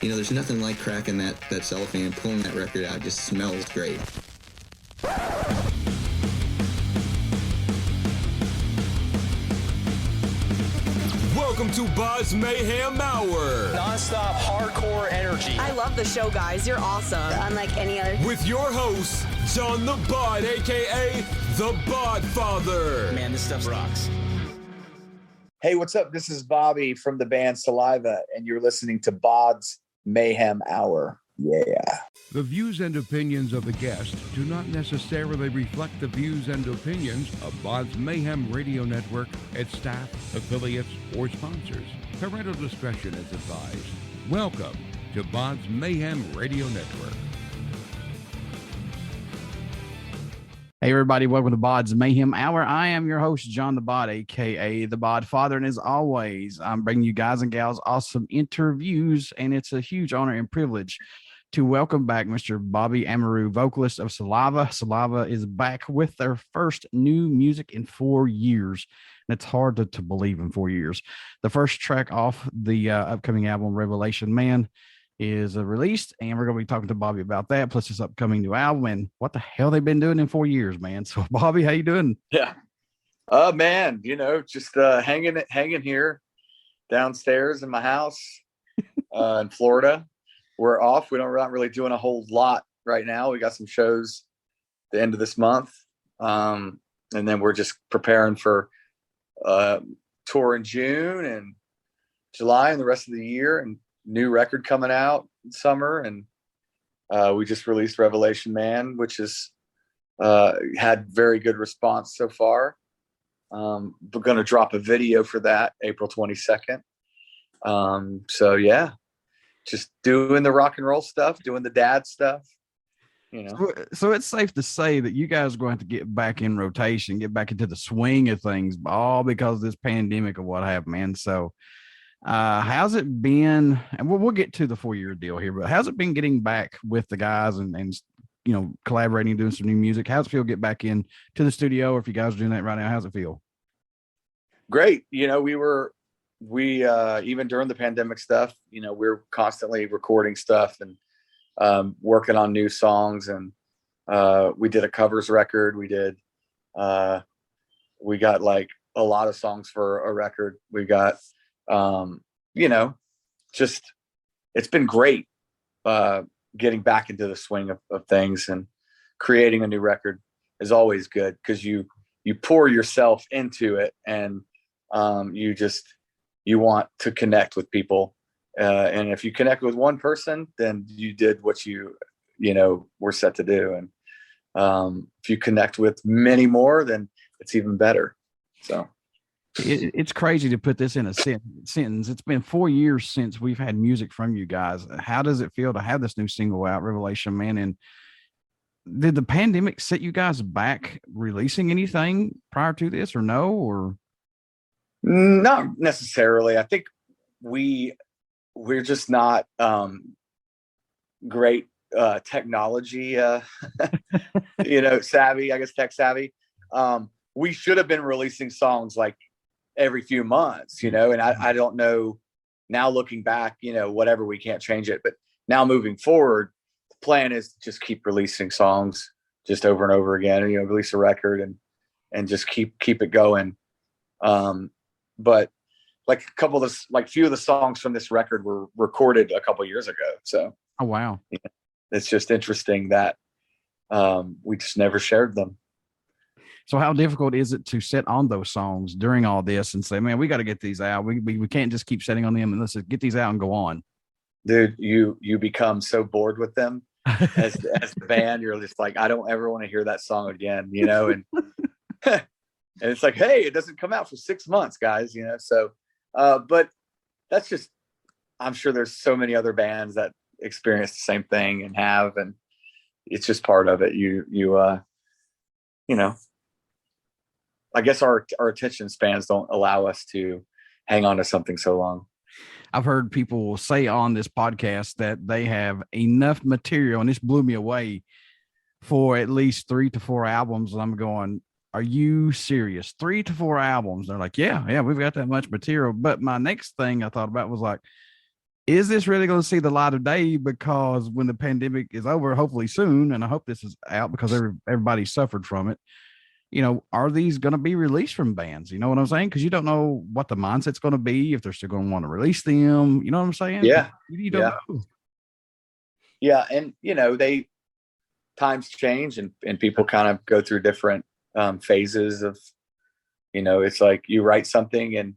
You know, there's nothing like cracking that cellophane and pulling that record out. It just smells great. Welcome to BODS Mayhem Hour. Non-stop hardcore energy. I love the show, guys. You're awesome. Unlike any other. With your host, John the Bod, a.k.a. the Bod Father. Man, this stuff rocks. Hey, what's up? This is Bobby from the band Saliva, and you're listening to BODS Mayhem Hour. Yeah. The views and opinions of the guest do not necessarily reflect the views and opinions of BODS Mayhem Radio Network, its staff, affiliates, or sponsors. Parental discretion is advised. Welcome to BODS Mayhem Radio Network. Hey everybody, welcome to BODS Mayhem Hour. I am your host, John the Bod, aka the Bod Father, and as always, I'm bringing you guys and gals awesome interviews, and it's a huge honor and privilege to welcome back Mr. Bobby Amaru, vocalist of Saliva. Saliva is back with their first new music in 4 years, and it's hard to believe in 4 years. The first track off the upcoming album, Revelation Man, is released, and we're going to be talking to Bobby about that, plus this upcoming new album and what the hell they've been doing in 4 years, man. So Bobby, how you doing? Yeah. Man, you know, just hanging here downstairs in my house in Florida. We're off. We're not really doing a whole lot right now. We got some shows the end of this month. And then we're just preparing for tour in June and July and the rest of the year, and new record coming out in summer. And we just released Revelation Man, which has had very good response so far. We're going to drop a video for that April 22nd. So yeah, just doing the rock and roll stuff, doing the dad stuff, you know. So it's safe to say that you guys are going to get back in rotation, get back into the swing of things, all because of this pandemic or what have, man. So how's it been? And we'll get to the 4-year deal here, but how's it been getting back with the guys and you know, collaborating, doing some new music? How's it feel get back in to the studio? Or if you guys are doing that right now, how's it feel? Great. You know, we even during the pandemic stuff, you know, we're constantly recording stuff and working on new songs. And we did a covers record. We got like a lot of songs for a record. We got you know, just it's been great getting back into the swing of things, and creating a new record is always good because you pour yourself into it, and you want to connect with people, and if you connect with one person, then you did what you know were set to do, and if you connect with many more, then it's even better. So it's crazy to put this in a sentence. It's been 4 years since we've had music from you guys. How does it feel to have this new single out, Revelation Man? And did the pandemic set you guys back releasing anything prior to this, or no? Or not necessarily. I think we're just not great technology you know, savvy, I guess, tech savvy. We should have been releasing songs like every few months, you know, and I don't know now, looking back, you know, whatever, we can't change it, but now moving forward, the plan is to just keep releasing songs just over and over again, you know, release a record and just keep it going. But like few of the songs from this record were recorded a couple years ago. So, oh, wow. Yeah, it's just interesting that we just never shared them. So how difficult is it to sit on those songs during all this and say, man, we got to get these out. We can't just keep sitting on them, and let's just get these out and go on. Dude, you become so bored with them as the band. You're just like, I don't ever want to hear that song again, you know? And, and it's like, hey, it doesn't come out for 6 months, guys, you know? So, but that's just, I'm sure there's so many other bands that experience the same thing and it's just part of it. You know, I guess our attention spans don't allow us to hang on to something so long. I've heard people say on this podcast that they have enough material, and this blew me away, for at least 3 to 4 albums. And I'm going, are you serious? 3 to 4 albums? They're like, yeah, we've got that much material. But my next thing I thought about was like, is this really going to see the light of day? Because when the pandemic is over, hopefully soon, and I hope this is out because everybody suffered from it. You know, are these going to be released from bands? You know what I'm saying? Because you don't know what the mindset's going to be, if they're still going to want to release them. You know what I'm saying? Yeah. You don't know. Yeah. And, you know, times change and people kind of go through different phases of, you know, it's like you write something and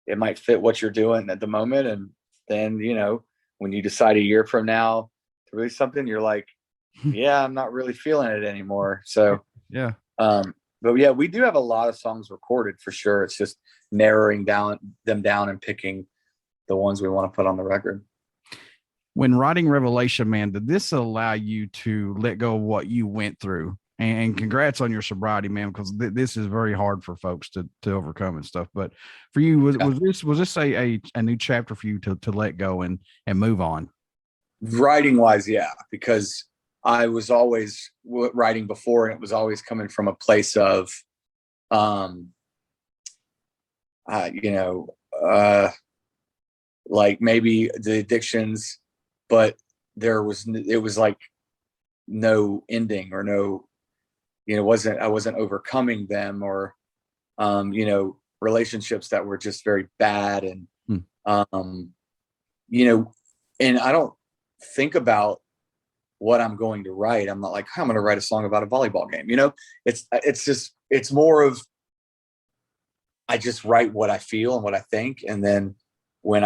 it might fit what you're doing at the moment. And then, you know, when you decide a year from now to release something, you're like, yeah, I'm not really feeling it anymore. So, yeah. But yeah, we do have a lot of songs recorded for sure. It's just narrowing them down and picking the ones we want to put on the record. When writing Revelation Man, did this allow you to let go of what you went through? And congrats on your sobriety, man, because this is very hard for folks to overcome and stuff. But for you, was this a new chapter for you to let go and move on? Writing wise, yeah, because I was always writing before, and it was always coming from a place of, like maybe the addictions, but it was like no ending or no, you know, I wasn't overcoming them, or, you know, relationships that were just very bad. And, you know, and I don't think about what I'm going to write. I'm not like, I'm going to write a song about a volleyball game. You know, it's more of, I just write what I feel and what I think. And then when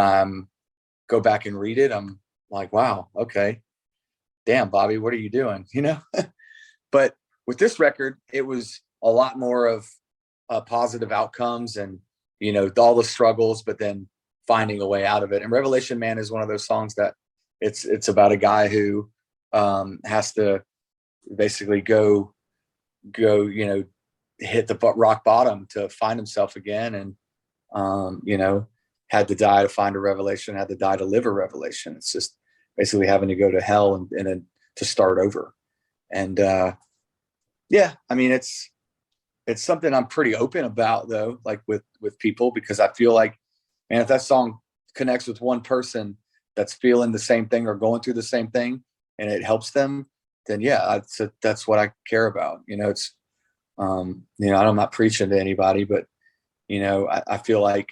go back and read it, I'm like, wow, okay, damn, Bobby, what are you doing? You know, but with this record, it was a lot more of positive outcomes and, you know, all the struggles, but then finding a way out of it. And Revelation Man is one of those songs that it's about a guy who has to basically go, you know, hit the rock bottom to find himself again. And, you know, had to die to find a revelation, had to die to live a revelation. It's just basically having to go to hell and then to start over. And, yeah, I mean, it's something I'm pretty open about though, like with people, because I feel like, man, if that song connects with one person that's feeling the same thing or going through the same thing and it helps them, then yeah, that's what I care about. You know, it's, you know, I'm not preaching to anybody, but, you know, I feel like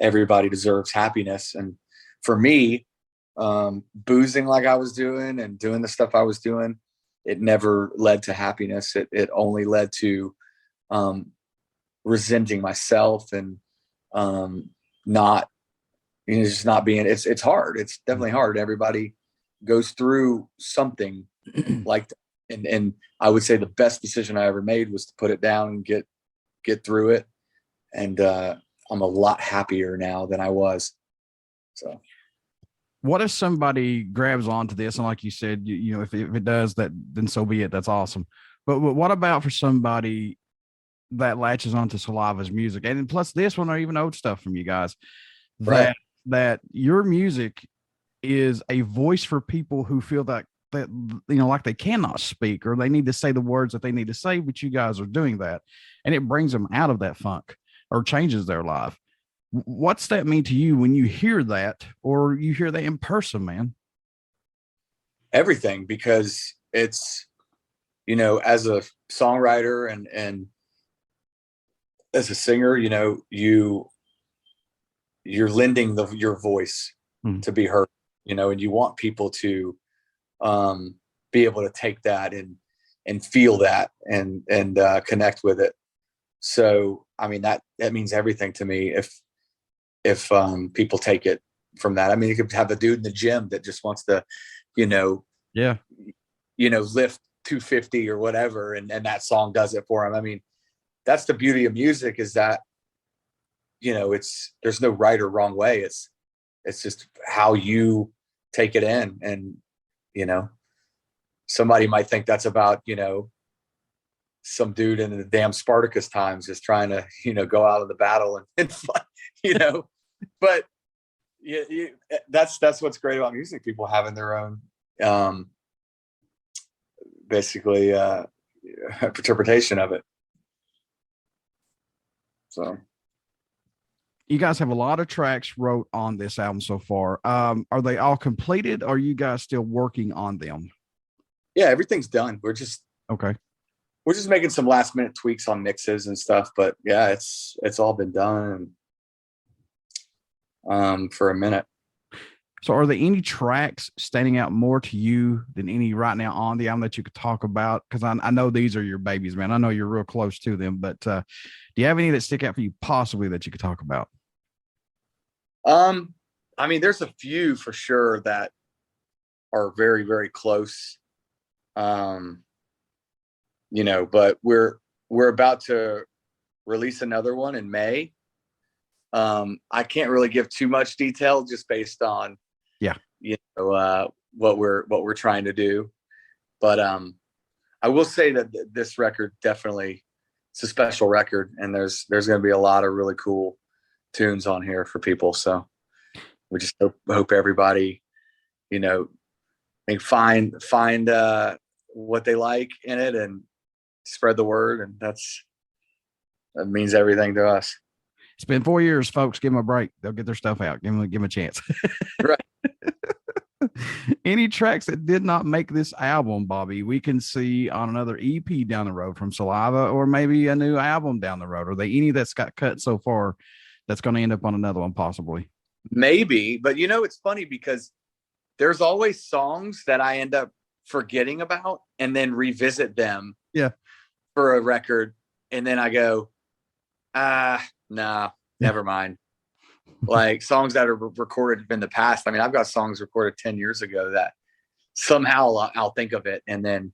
everybody deserves happiness. And for me, boozing like I was doing and doing the stuff I was doing, it never led to happiness. It only led to resenting myself and not, you know, just not being, it's hard. It's definitely hard. Everybody goes through something like that. And I would say the best decision I ever made was to put it down and get through it. And I'm a lot happier now than I was. So what if somebody grabs onto this? And like you said, you know, if it does that, then so be it. That's awesome. But what about for somebody that latches onto Saliva's music? And plus this one or even old stuff from you guys, that your music is a voice for people who feel that, you know, like they cannot speak or they need to say the words that they need to say, but you guys are doing that. And it brings them out of that funk or changes their life. What's that mean to you when you hear that or you hear that in person, man? Everything, because it's, you know, as a songwriter and as a singer, you know, you're lending your voice to be heard, you know, and you want people to be able to take that and feel that and connect with it. So, I mean, that means everything to me. If people take it from that, I mean, you could have a dude in the gym that just wants to, you know, lift 250 or whatever. And that song does it for him. I mean, that's the beauty of music, is that, you know, there's no right or wrong way. It's just how you take it in. And, you know, somebody might think that's about, you know, some dude in the damn Spartacus times just trying to, you know, go out of the battle and fight, you know, but that's what's great about music. People having their own, basically, interpretation of it. So. You guys have a lot of tracks wrote on this album so far. Are they all completed? Or are you guys still working on them? Yeah, everything's done. We're just making some last minute tweaks on mixes and stuff, but yeah, it's all been done for a minute. So are there any tracks standing out more to you than any right now on the album that you could talk about? Because I know these are your babies, man. I know you're real close to them, but do you have any that stick out for you possibly that you could talk about? I mean, there's a few for sure that are very, very close. But we're about to release another one in May. I can't really give too much detail just based on what we're trying to do, but I will say that this record definitely, it's a special record, and there's going to be a lot of really cool tunes on here for people. So we just hope everybody, find what they like in it and spread the word, and that means everything to us. It's been 4 years, folks. Give them a break. They'll get their stuff out. Give them a chance. Right. Any tracks that did not make this album, Bobby, we can see on another EP down the road from Saliva, or maybe a new album down the road? Are there any that's got cut so far that's going to end up on another one possibly? Maybe, but it's funny because there's always songs that I end up forgetting about and then revisit them for a record. And then I go, nah, never mind. Like songs that are recorded in the past. I mean, I've got songs recorded 10 years ago that somehow I'll think of it and then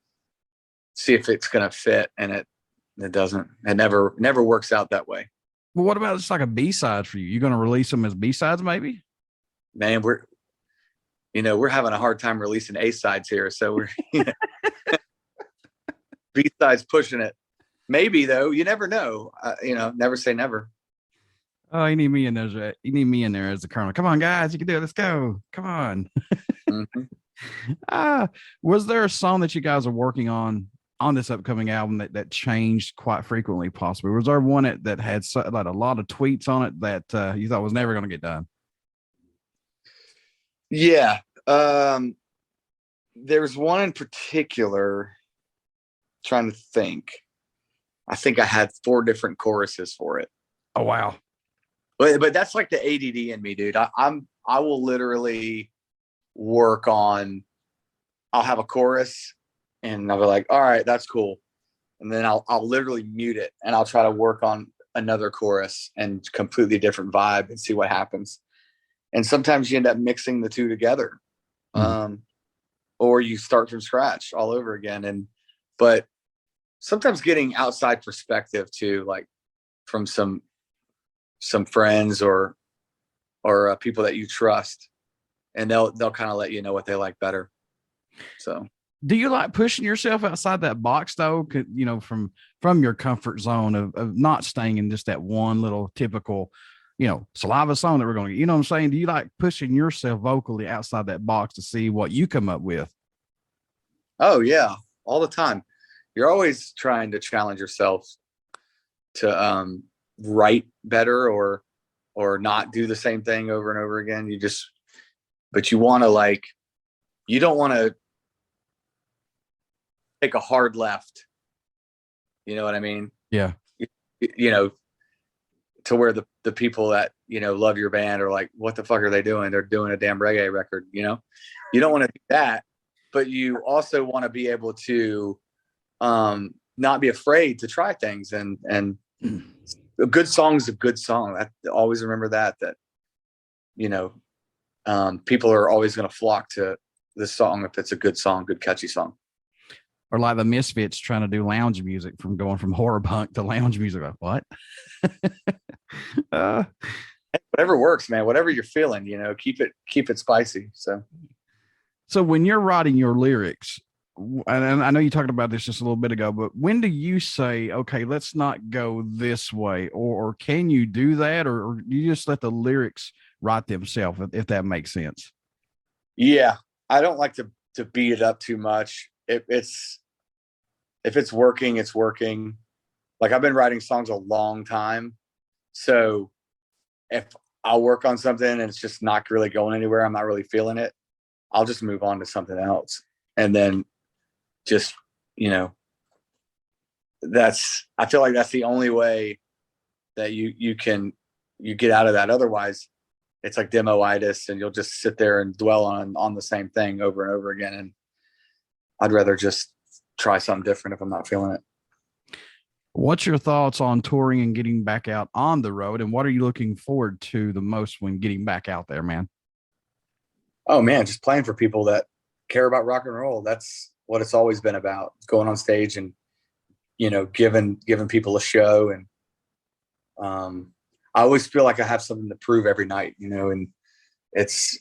see if it's going to fit. And it doesn't, it never works out that way. Well, what about just like a B-side for you? You're going to release them as B-sides maybe? Man, we're having a hard time releasing A-sides here. So we're, B-sides pushing it. Maybe though, you never know. Never say never. Oh, you need me in there. You need me in there as the colonel. Come on, guys, you can do it. Let's go. Come on. Mm-hmm. Was there a song that you guys are working on this upcoming album that changed quite frequently? Possibly. Was there one that had like a lot of tweets on it that you thought was never going to get done? Yeah. There's one in particular. Trying to think. I think I had 4 different choruses for it. Oh, wow. But that's like the ADD in me, dude. I will literally work on, I'll have a chorus and I'll be like, all right, that's cool. And then I'll literally mute it and I'll try to work on another chorus and completely different vibe and see what happens. And sometimes you end up mixing the two together. Or you start from scratch all over again. But sometimes getting outside perspective too, like from some friends or people that you trust, and they'll kind of let you know what they like better. So do you like pushing yourself outside that box though? From your comfort zone of not staying in just that one little typical, Saliva song that we're going to get, you know what I'm saying? Do you like pushing yourself vocally outside that box to see what you come up with? Oh yeah. All the time. You're always trying to challenge yourself to, write better or not do the same thing over and over again. But you want to you don't want to take a hard left. You know what I mean? Yeah. To where the people that, love your band are like, what the fuck are they doing? They're doing a damn reggae record. You don't want to do that, but you also want to be able to, not be afraid to try things and a good song is a good song. I always remember that people are always going to flock to this song if it's a good song, good catchy song. Or like the Misfits trying to do lounge music, from going from horror punk to lounge music. Like, what? Whatever works, man. Whatever you're feeling, keep it spicy. So when you're writing your lyrics, and I know you talked about this just a little bit ago, but when do you say, okay, let's not go this way, or can you do that, or you just let the lyrics write themselves, if that makes sense? Yeah, I don't like to beat it up too much. If it's working, it's working. Like, I've been writing songs a long time, so if I'll work on something and it's just not really going anywhere, I'm not really feeling it, I'll just move on to something else. And then just, you know, I feel like that's the only way that you get out of that. Otherwise it's like demoitis, and you'll just sit there and dwell on the same thing over and over again. And I'd rather just try something different if I'm not feeling it. What's your thoughts on touring and getting back out on the road? And what are you looking forward to the most when getting back out there, man? Oh man, just playing for people that care about rock and roll. That's what it's always been about, going on stage and, you know, giving people a show. And I always feel like I have something to prove every night, you know, and it's,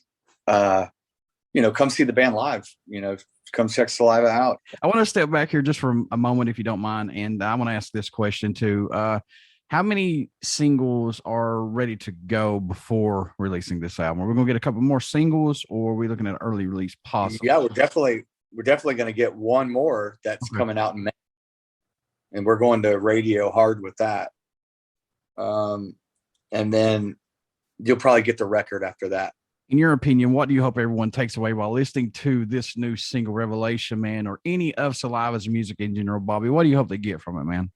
you know, come see the band live, you know, come check Saliva out. I want to step back here just for a moment, if you don't mind. And I want to ask this question too. How many singles are ready to go before releasing this album? Are we going to get a couple more singles, or are we looking at an early release possible? Yeah, we're definitely going to get one more that's coming out in May, and we're going to radio hard with that. And then you'll probably get the record after that. In your opinion, what do you hope everyone takes away while listening to this new single, Revelation, man, or any of Saliva's music in general, Bobby? What do you hope they get from it, man?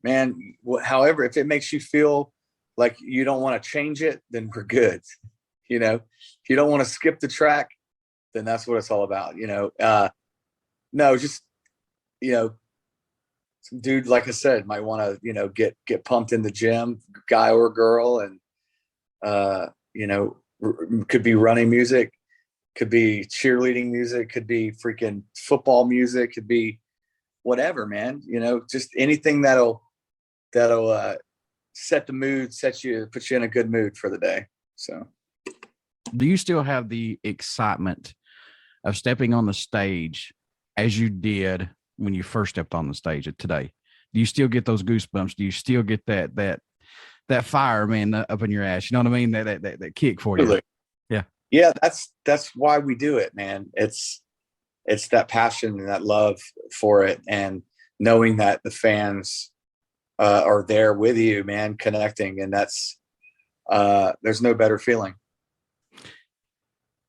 Man, however, if it makes you feel like you don't want to change it, then we're good. You know, if you don't want to skip the track, then that's what it's all about. You know, no, just, you know, some dude, like I said, might want to, you know, get pumped in the gym, guy or girl. And, you know, could be running music, could be cheerleading music, could be freaking football music, could be whatever, man. You know, just anything that'll set the mood, put you in a good mood for the day. So, do you still have the excitement of stepping on the stage as you did when you first stepped on the stage today? Do you still get those goosebumps? Do you still get that fire, man, up in your ass? You know what I mean? That kick for you. Yeah. That's why we do it, man. It's that passion and that love for it, and knowing that the fans are there with you, man, connecting. And that's there's no better feeling.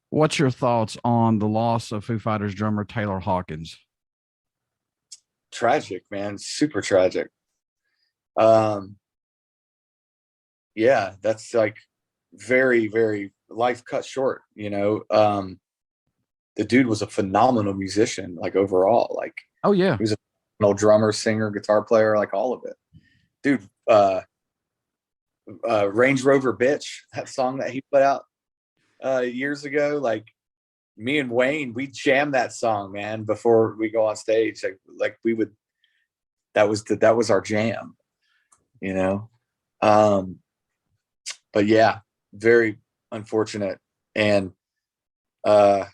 What's your thoughts on the loss of Foo Fighters drummer Taylor Hawkins? Tragic, man. Super tragic. Yeah, that's like very, very life cut short, you know. The dude was a phenomenal musician, like overall. Like, oh yeah, he was a phenomenal drummer, singer, guitar player, like all of it. Dude, Range Rover Bitch, that song that he put out years ago, like me and Wayne, we jammed that song, man, before we go on stage. Like we would, that was our jam, you know. But yeah, very unfortunate. And I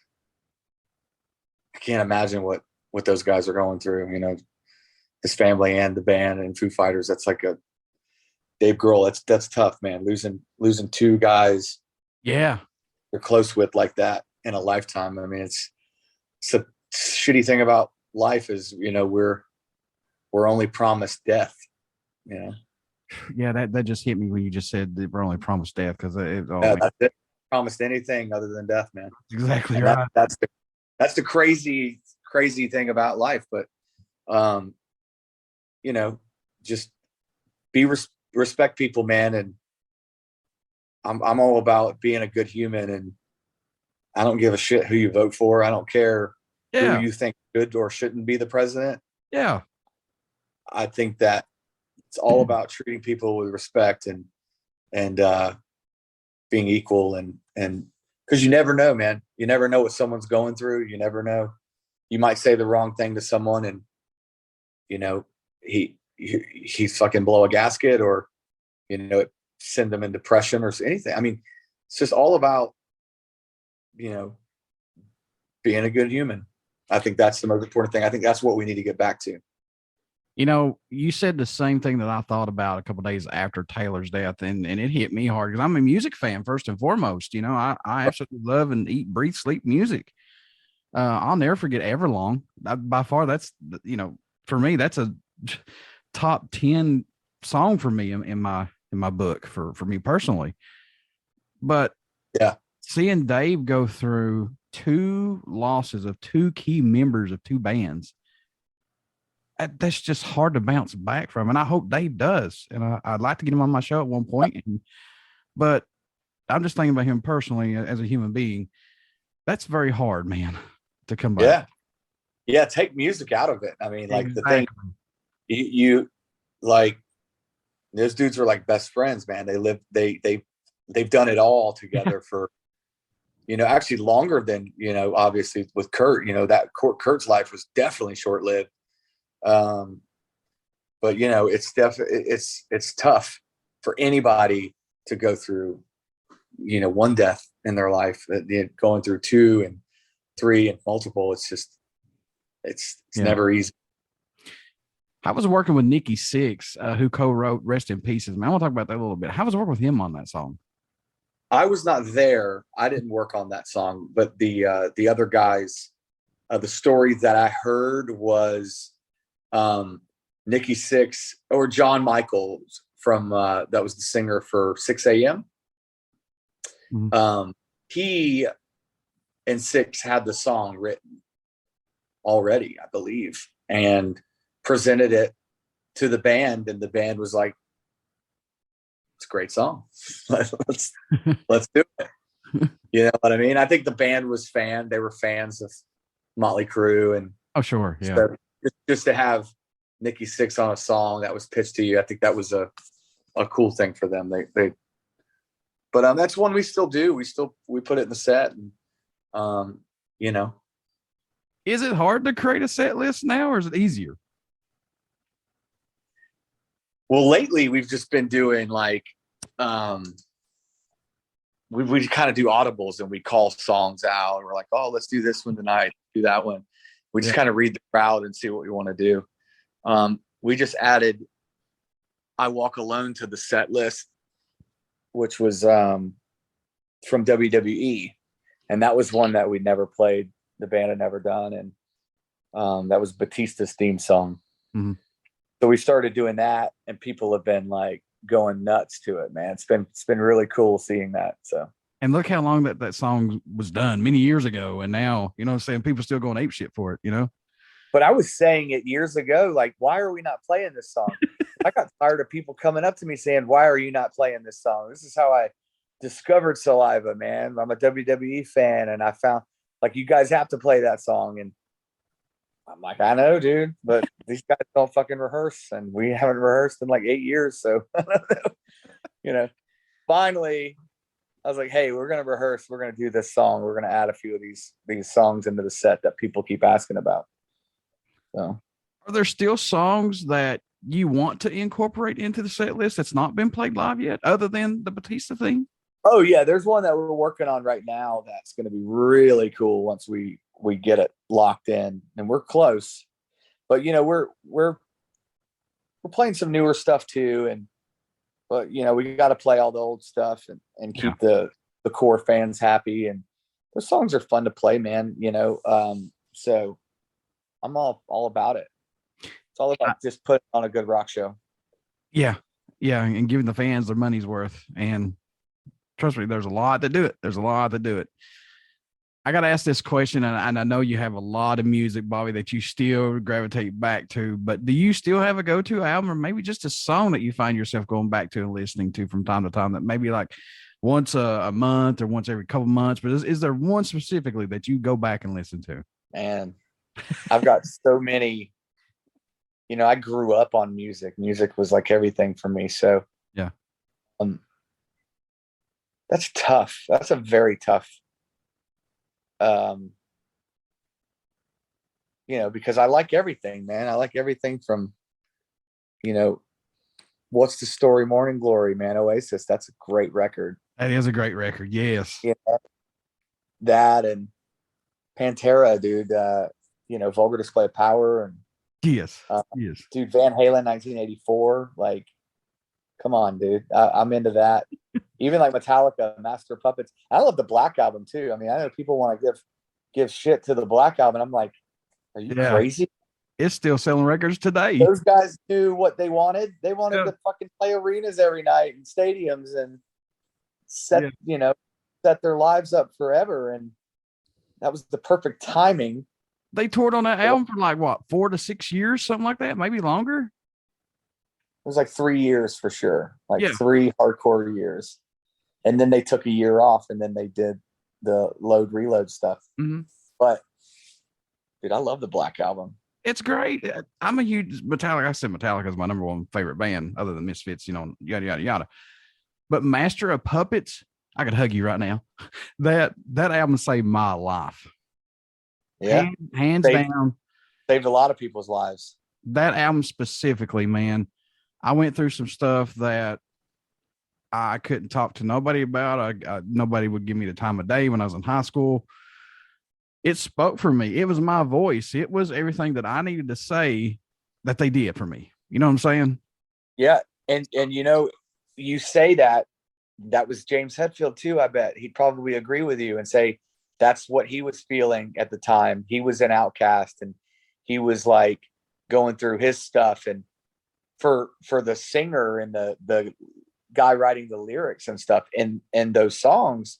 can't imagine what those guys are going through, you know, his family and the band and Foo Fighters. That's like a Dave Grohl. That's tough, man. Losing two guys. Yeah. You're close with like that in a lifetime. I mean, it's a shitty thing about life is, you know, we're only promised death, you know? Yeah. That just hit me when you just said that we're only promised death. Cause that's it. Promised anything other than death, man. Exactly. And right. That's the crazy thing about life. But, you know, just respect people, man. And I'm all about being a good human, and I don't give a shit who you vote for. I don't care who you think should or shouldn't be the president. Yeah. I think that it's all about treating people with respect and being equal, and because you never know, man. You never know what someone's going through. You never know. You might say the wrong thing to someone, and you know he fucking blow a gasket, or you know send them in depression or anything. I mean, it's just all about, you know, being a good human. I think that's the most important thing. I think that's what we need to get back to. You know, you said the same thing that I thought about a couple of days after Taylor's death, and it hit me hard because I'm a music fan first and foremost. You know, I absolutely love and eat, breathe, sleep music. I'll never forget Everlong. By far, that's, you know, for me, that's a top 10 song for me in my in my book for me personally. But Yeah. seeing Dave go through 2 losses of 2 key members of 2 bands, that's just hard to bounce back from. And I hope Dave does. And I'd like to get him on my show at one point. But I'm just thinking about him personally as a human being. That's very hard, man, to come back. Yeah. Yeah. Take music out of it. I mean, like the thing you like, those dudes were like best friends, man. They've done it all together for, actually longer than, obviously with Kurt, that Kurt's life was definitely short-lived. But it's tough for anybody to go through, one death in their life, going through 2 and 3 and multiple. It's just, it's never easy. I was working with Nikki Sixx, who co-wrote Rest in Pieces. Man, I want to talk about that a little bit. How was working with him on that song? I was not there. I didn't work on that song, but the other guys, the story that I heard was Nikki Sixx or John Michaels from that was the singer for 6 a.m. Mm-hmm. He and Sixx had the song written already, I believe, and presented it to the band, and the band was like, it's a great song. let's do it. You know what I mean? I think the band was they were fans of Motley Crue, and oh sure, yeah. So just to have Nikki Sixx on a song that was pitched to you, I think that was a cool thing for them. But that's one we still do. We put it in the set, and Is it hard to create a set list now, or is it easier? Well, lately we've just been doing like, we kind of do audibles, and we call songs out, and we're like, oh, let's do this one tonight, do that one. We just kind of read the crowd and see what we want to do. We just added I Walk Alone to the set list, which was from WWE. And that was one that we never played. The band had never done. And that was Batista's theme song. Mm-hmm. So we started doing that, and people have been like going nuts to it, man. It's been really cool seeing that. So, and look how long that song was done many years ago. And now, you know what I'm saying? People still going ape shit for it, But I was saying it years ago, like, why are we not playing this song? I got tired of people coming up to me saying, why are you not playing this song? This is how I discovered Saliva, man. I'm a WWE fan, and I found like, you guys have to play that song. And I'm like, I know, dude, but these guys don't fucking rehearse, and we haven't rehearsed in like 8 years. So, finally I was like, hey, we're going to rehearse. We're going to do this song. We're going to add a few of these songs into the set that people keep asking about. So, are there still songs that you want to incorporate into the set list that's not been played live yet, other than the Batista thing? Oh yeah, there's one that we're working on right now that's going to be really cool once we get it locked in, and we're close. But we're playing some newer stuff too, but we got to play all the old stuff and keep the core fans happy. And those songs are fun to play, man. So I'm all about it. It's all about just putting on a good rock show. Yeah, and giving the fans their money's worth. And trust me, there's a lot to do it. I got to ask this question, and I know you have a lot of music, Bobby, that you still gravitate back to, but do you still have a go-to album, or maybe just a song that you find yourself going back to and listening to from time to time, that maybe like once a month or once every couple months, but is there one specifically that you go back and listen to? Man, I've got so many. I grew up on music. Music was like everything for me. So yeah, that's tough. That's a very tough. Because I like everything, man. I like everything from, What's the Story, Morning Glory, man. Oasis. That's a great record. That is a great record. Yes. That and Pantera, dude. Vulgar Display of Power, and yes, dude, Van Halen, 1984. Like, come on, dude. I'm into that. Even like Metallica, Master of Puppets. I love the Black Album too. I mean, I know people want to give shit to the Black Album. I'm like, are you crazy? It's still selling records today. Those guys knew what they wanted. They wanted Yeah. to fucking play arenas every night and stadiums and set, set their lives up forever. And that was the perfect timing. They toured on that album for like what, 4 to 6 years, something like that, maybe longer. It was like 3 years for sure, like Yeah. 3 hardcore years. And then they took a year off and then they did the load reload stuff. Mm-hmm. But dude, I love the Black Album. It's great. I'm a huge Metallica. I said Metallica is my number one favorite band other than Misfits, yada, yada, yada. But Master of Puppets, I could hug you right now. That album saved my life. Yeah. Hands down. Saved a lot of people's lives. That album specifically, man, I went through some stuff that I couldn't talk to nobody about. Nobody would give me the time of day when I was in high school. It spoke for me. It was my voice. It was everything that I needed to say that they did for me. You know what I'm saying? Yeah. And you say that was James Hetfield too. I bet he'd probably agree with you and say that's what he was feeling at the time. He was an outcast and he was like going through his stuff. And for the singer and the guy writing the lyrics and stuff in those songs,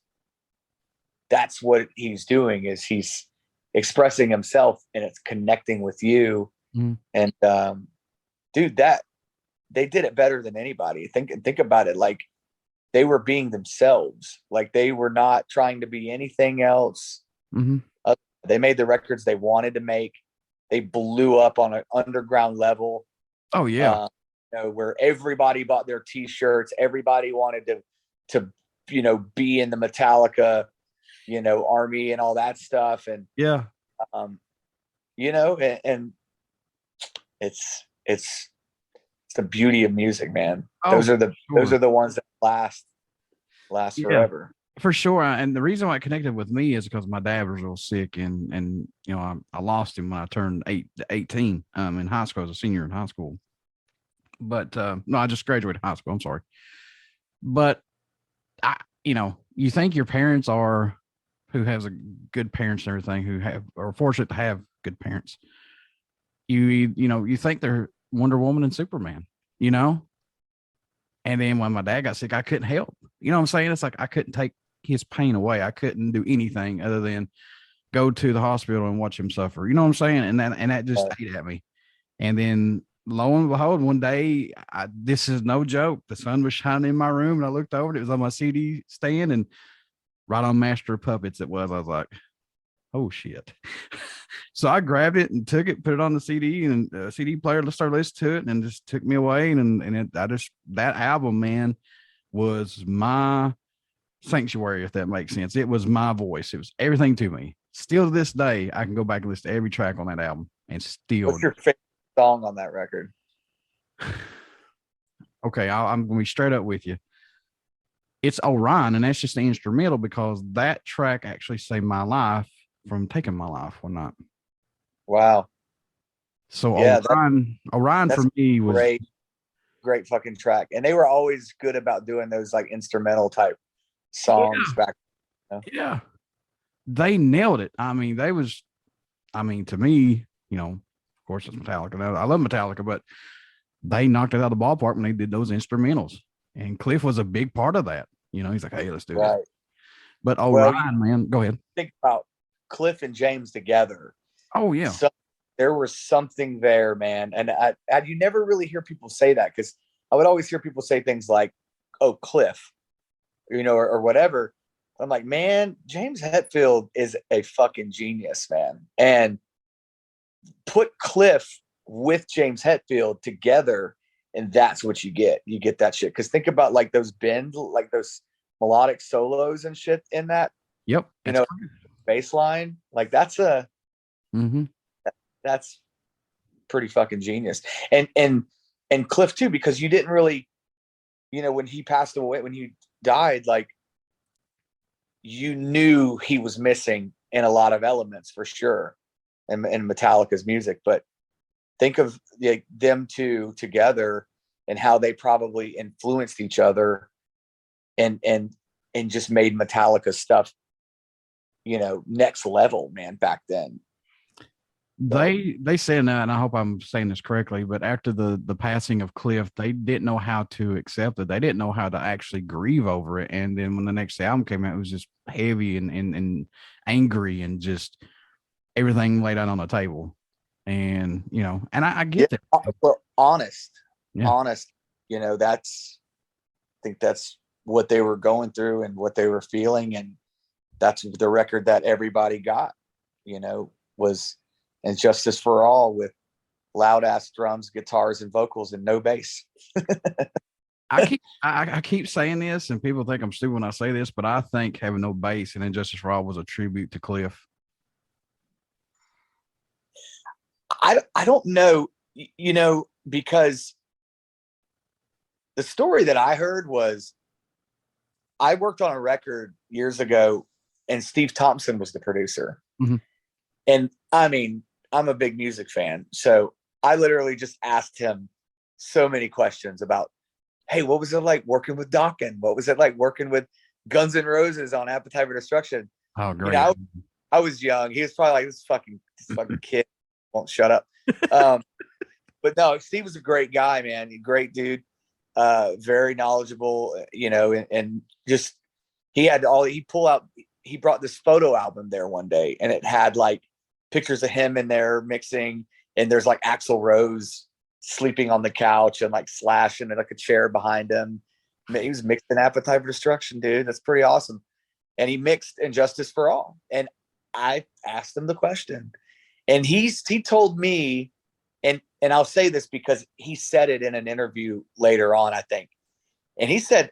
that's what he's doing, is he's expressing himself and it's connecting with you. Mm. And dude, that they did it better than anybody. Think about it. Like they were being themselves. Like they were not trying to be anything else. Mm-hmm. They made the records they wanted to make. They blew up on an underground level. Oh yeah. Where everybody bought their t-shirts. Everybody wanted to be in the Metallica, army and all that stuff. And yeah. and it's the beauty of music, man. Oh, those are the ones that last forever. For sure. And the reason why it connected with me is because my dad was real sick and I lost him when I turned 18 in high school. I was a senior in high school. But no, I just graduated high school. I'm sorry. But you think your parents are, who has a good parents and everything, who are fortunate to have good parents. You think they're Wonder Woman and Superman, and then when my dad got sick, I couldn't help. You know what I'm saying? It's like I couldn't take his pain away. I couldn't do anything other than go to the hospital and watch him suffer. You know what I'm saying? And that just ate at me. And then lo and behold, one day, this is no joke, the sun was shining in my room and I looked over, it was on my CD stand and right on Master of Puppets it was. I was like, oh shit. So I grabbed it and took it, put it on the CD and CD player, let's start listening to it, and it just took me away. That album, man, was my sanctuary, if that makes sense. It was my voice. It was everything to me. Still to this day, I can go back and listen to every track on that album and still. What's your favorite song on that record? Okay, I'm going to be straight up with you. It's Orion, and that's just the instrumental because that track actually saved my life from taking my life one night. Wow. So yeah, Orion for me was great fucking track. And they were always good about doing those like instrumental type songs back. Yeah. They nailed it. I mean, to me, of course it's Metallica. I love Metallica, but they knocked it out of the ballpark when they did those instrumentals. And Cliff was a big part of that. He's like, hey, let's do this. But Orion, man, go ahead. Think about Cliff and James together. Oh, yeah. So there was something there, man. And you never really hear people say that, because I would always hear people say things like, oh, Cliff, or whatever. I'm like, man, James Hetfield is a fucking genius, man. And put Cliff with James Hetfield together, and that's what you get. You get that shit. Because think about like those bend, like those melodic solos and shit in that. Yep. Bass line. Like that's pretty fucking genius. And Cliff too, because you didn't really, when he passed away, when he died, like you knew he was missing in a lot of elements for sure in Metallica's music. But think of them two together and how they probably influenced each other and just made Metallica stuff, next level, man, back then. They said that, and I hope I'm saying this correctly, but after the passing of Cliff, they didn't know how to accept it. They didn't know how to actually grieve over it. And then when the next album came out, it was just heavy and angry and just everything laid out on the table. And and I get that. Well, honest, Yeah. I think that's what they were going through and what they were feeling, and that's the record that everybody got. Was And Justice for All with loud ass drums, guitars, and vocals, and no bass. I keep saying this, and people think I'm stupid when I say this, but I think having no bass and Injustice for All was a tribute to Cliff. I don't know, because the story that I heard was I worked on a record years ago, and Steve Thompson was the producer. Mm-hmm. And I mean, I'm a big music fan. So I literally just asked him so many questions about, hey, what was it like working with Dokken? What was it like working with Guns N' Roses on Appetite for Destruction? Oh, great. I was young. He was probably like, this fucking kid won't shut up. But no, Steve was a great guy, man. Great dude. Very knowledgeable, and just, he brought this photo album there one day, and it had like pictures of him in there mixing, and there's like Axl Rose sleeping on the couch and like Slash in like a chair behind him. He was mixing Appetite for Destruction, dude. That's pretty awesome. And he mixed Injustice for All. And I asked him the question, and he told me, and I'll say this because he said it in an interview later on, I think. And he said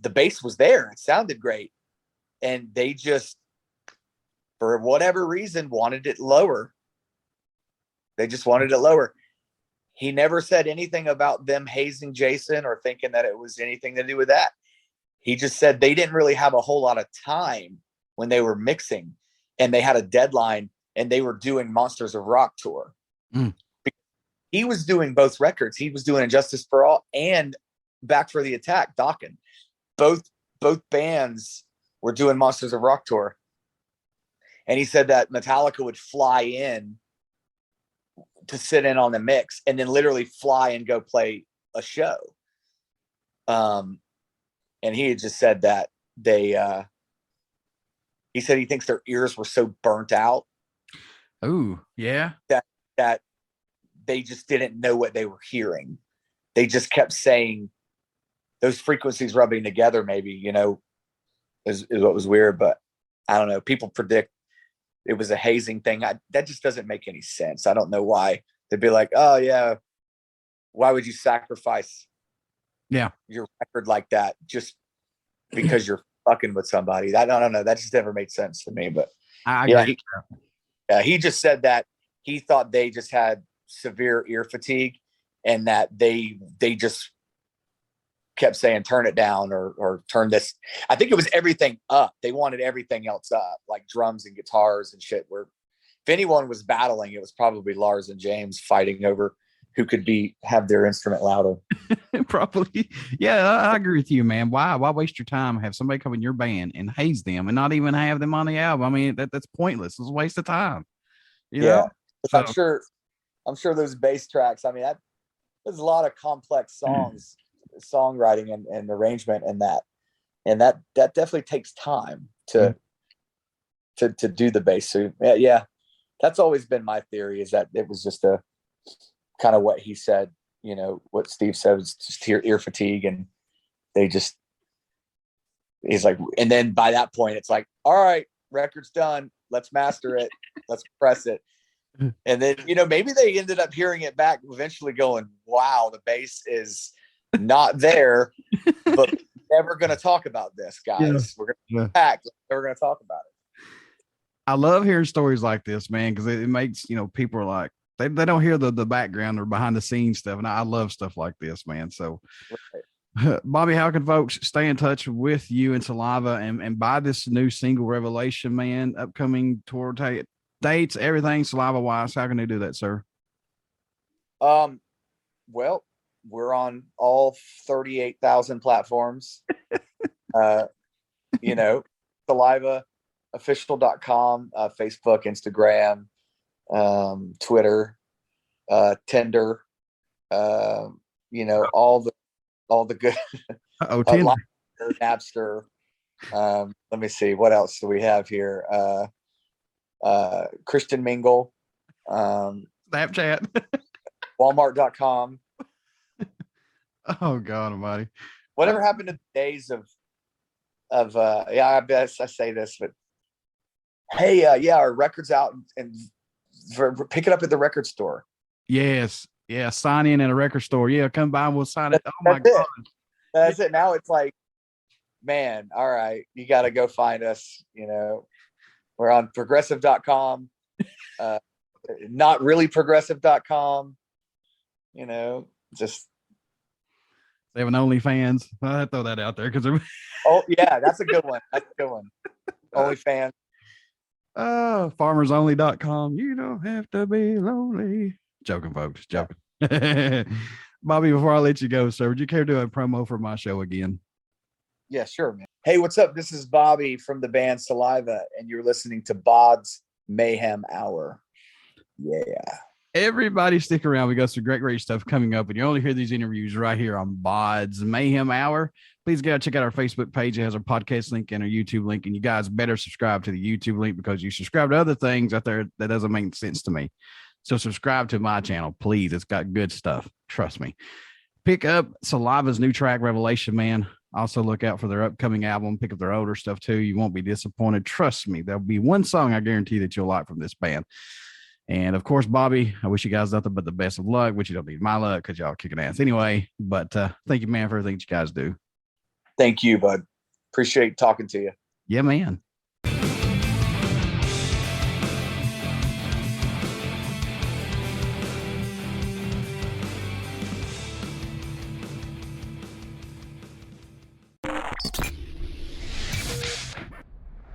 the bass was there. It sounded great. And they just, for whatever reason, wanted it lower. They just wanted it lower. He never said anything about them hazing Jason or thinking that it was anything to do with that. He just said they didn't really have a whole lot of time when they were mixing, and they had a deadline, and they were doing Monsters of Rock tour. Mm. He was doing both records. He was doing Injustice for All and Back for the Attack, Dokken. Both bands were doing Monsters of Rock tour. And he said that Metallica would fly in to sit in on the mix and then literally fly and go play a show. And he had just said that he said he thinks their ears were so burnt out. Oh, yeah. That they just didn't know what they were hearing. They just kept saying those frequencies rubbing together, maybe, is what was weird. But I don't know. People predict it was a hazing thing. That just doesn't make any sense. I don't know why. They'd be like, oh yeah, why would you sacrifice your record like that just because you're fucking with somebody? I don't know. That just never made sense to me. But he just said that he thought they just had severe ear fatigue, and that they just kept saying turn it down or turn this. I think it was everything up. They wanted everything else up, like drums and guitars and shit. Where if anyone was battling, it was probably Lars and James fighting over who could have their instrument louder. Probably. Yeah, I agree with you, man. Why waste your time, have somebody come in your band and haze them and not even have them on the album? I mean, that's pointless. It's a waste of time. You know? I'm sure those bass tracks, I mean, there's a lot of complex songwriting and arrangement and that definitely takes time to do the bass. So yeah, that's always been my theory, is that it was just a kind of what he said, what Steve said was just ear fatigue, and he's like, and then by that point it's like, all right, record's done, let's master it, let's press it. And then, maybe they ended up hearing it back eventually going, wow, the bass is not there, but never going to talk about this, guys. Yeah. We're going to pack. We're going to talk about it. I love hearing stories like this, man, because it makes, people are like, they don't hear the background or behind the scenes stuff. And I love stuff like this, man. So Bobby, how can folks stay in touch with you and Saliva and buy this new single Revelation, man, upcoming tour dates, everything Saliva wise? How can they do that, sir? Well, we're on all 38,000 platforms. SalivaOfficial.com, Facebook, Instagram, Twitter, Tinder, all the good. Tinder. Napster. Let me see, what else do we have here? Christian Mingle, Snapchat. Walmart.com. Oh God Almighty! Whatever happened to the days of I guess I say this, but hey, our record's out and pick it up at the record store. Yes, yeah. Sign in at a record store. Yeah, come by and we'll sign it. Oh my That's it. God! That's it. Now it's like, man, all right, you got to go find us. We're on progressive.com, not really progressive.com. Just. They have an OnlyFans. I throw that out there because Oh yeah, that's a good one. OnlyFans. Farmersonly.com. You don't have to be lonely. Joking, folks. Joking. Bobby, before I let you go, sir, would you care to do a promo for my show again? Yeah, sure, man. Hey, what's up? This is Bobby from the band Saliva, and you're listening to BODS Mayhem Hour. Yeah. Everybody stick around. We got some great stuff coming up, and you only hear these interviews right here on BODS Mayhem Hour. Please go check out our Facebook page. It has our podcast link and our YouTube link, and you guys better subscribe to the YouTube link because you subscribe to other things out there that doesn't make sense to me. So subscribe to my channel, please. It's got good stuff. Trust me. Pick up Saliva's new track, Revelation, man. Also look out for their upcoming album. Pick up their older stuff too. You won't be disappointed. Trust me. There'll be one song I guarantee that you'll like from this band. And of course, Bobby, I wish you guys nothing but the best of luck, which you don't need my luck because y'all kicking ass anyway. But thank you, man, for everything that you guys do. Thank you, bud. Appreciate talking to you. Yeah, man.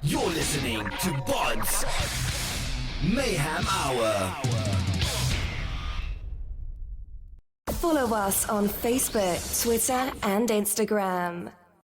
You're listening to BODS Mayhem Hour. Follow us on Facebook, Twitter, and Instagram.